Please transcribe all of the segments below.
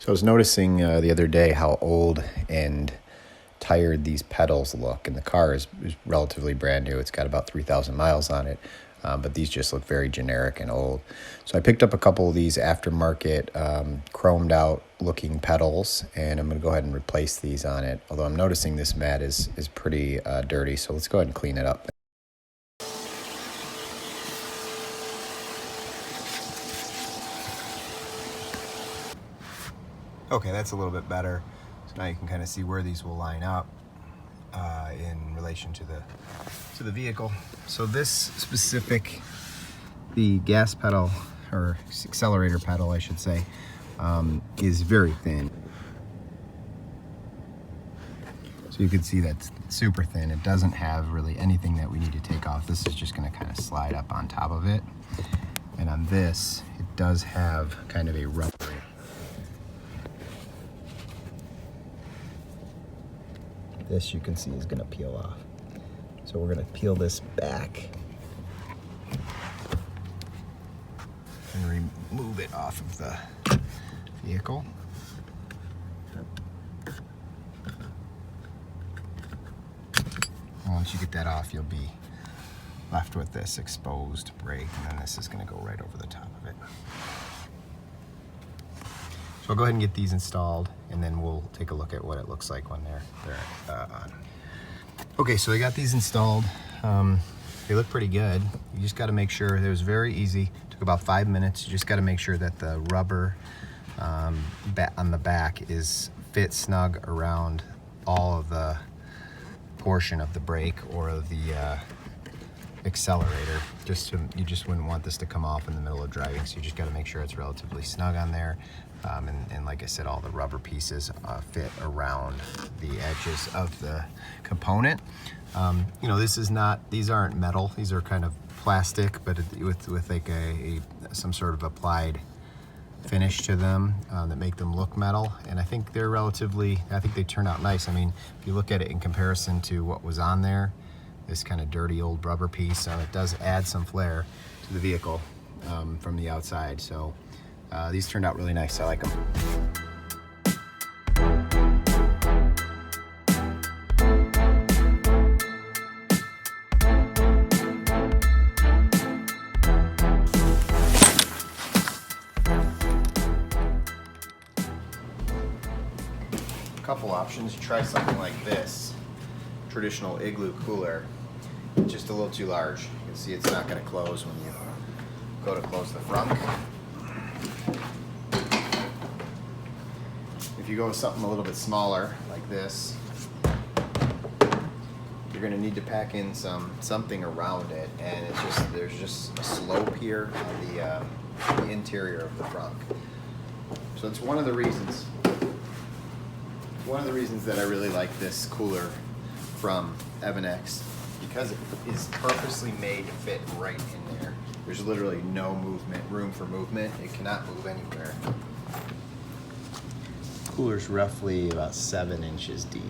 So I was noticing the other day how old and tired these pedals look, and the car is relatively brand new. It's got about 3,000 miles on it, but these just look very generic and old. So I picked up a couple of these aftermarket chromed out looking pedals, and I'm going to go ahead and replace these on it, although I'm noticing this mat is pretty dirty, so let's go ahead and clean it up. Okay, that's a little bit better. So now you can kind of see where these will line up in relation to the vehicle. So this specific, the gas pedal, or accelerator pedal, I should say, is very thin. So you can see that's super thin. It doesn't have really anything that we need to take off. This is just going to kind of slide up on top of it. And on this, it does have kind of a rubber. This you can see is going to peel off. So we're going to peel this back and remove it off of the vehicle. And once you get that off, you'll be left with this exposed brake, and then this is going to go right over the top of it. So I'll go ahead and get these installed, and then we'll take a look at what it looks like when they're on. Okay, so I got these installed. They look pretty good. You just got to make sure, it was very easy. It took about 5 minutes. You just got to make sure that the rubber on the back fit snug around all of the portion of the brake or of the accelerator. You just wouldn't want this to come off in the middle of driving, so you just got to make sure it's relatively snug on there. And like I said, all the rubber pieces fit around the edges of the component. You know, these aren't metal. These are kind of plastic, but with like some sort of applied finish to them that make them look metal. And I think they turn out nice. I mean, if you look at it in comparison to what was on there, this kind of dirty old rubber piece, it does add some flair to the vehicle from the outside. So these turned out really nice. I like them. A couple options. You try something like this, traditional igloo cooler. It's just a little too large. You can see it's not going to close when you go to close the frunk. If you go with something a little bit smaller, like this, you're going to need to pack in something around it, and there's just a slope here on the interior of the frunk. So it's one of the reasons that I really like this cooler from X, because it is purposely made to fit right in there. There's literally no room for movement. It cannot move anywhere. Cooler's roughly about 7 inches deep.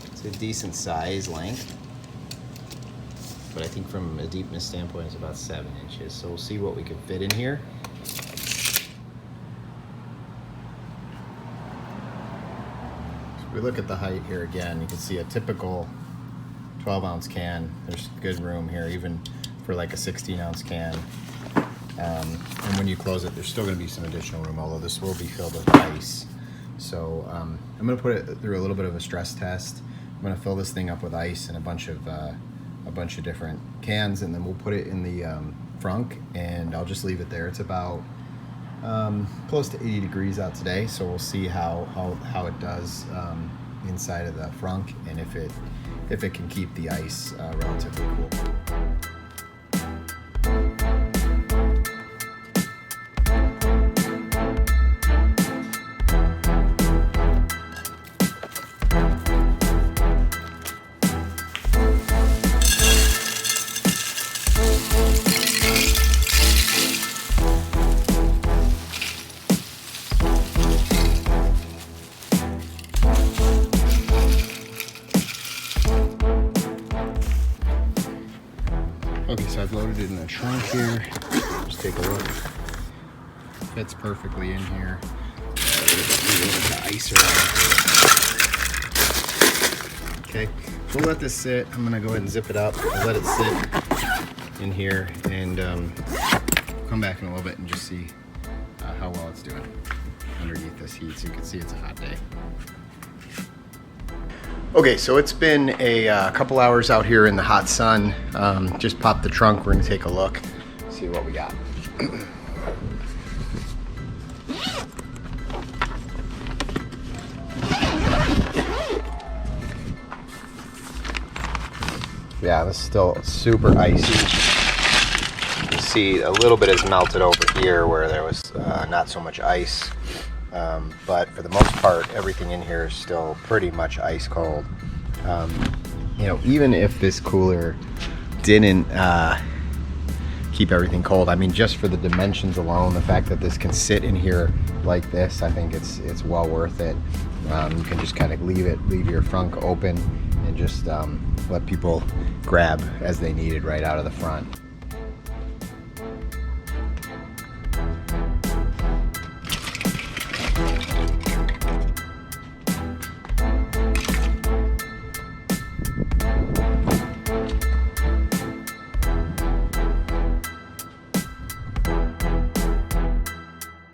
It's a decent size length, but I think from a deepness standpoint it's about 7 inches. So we'll see what we can fit in here. If we look at the height here again, you can see a typical 12-ounce can. There's good room here, even for like a 16-ounce can. And when you close it, there's still going to be some additional room, although this will be filled with ice. So I'm going to put it through a little bit of a stress test. I'm going to fill this thing up with ice and a bunch of different cans, and then we'll put it in the frunk, and I'll just leave it there. It's about close to 80 degrees out today, so we'll see how it does inside of the frunk, and if it can keep the ice relatively cool. Okay, so I've loaded it in the trunk here. Just take a look. Fits perfectly in here. ice around here. Okay, we'll let this sit. I'm gonna go ahead and zip it up. I'll let it sit in here and come back in a little bit and just see how well it's doing underneath this heat. So you can see it's a hot day. Okay, so it's been a couple hours out here in the hot sun. Just popped the trunk. We're gonna take a look, see what we got. Yeah, this is still super icy. You see a little bit has melted over here where there was not so much ice. But for the most part, everything in here is still pretty much ice cold. You know, even if this cooler didn't keep everything cold, I mean, just for the dimensions alone, the fact that this can sit in here like this, I think it's well worth it. You can just kind of leave your frunk open and just let people grab as they need it right out of the front.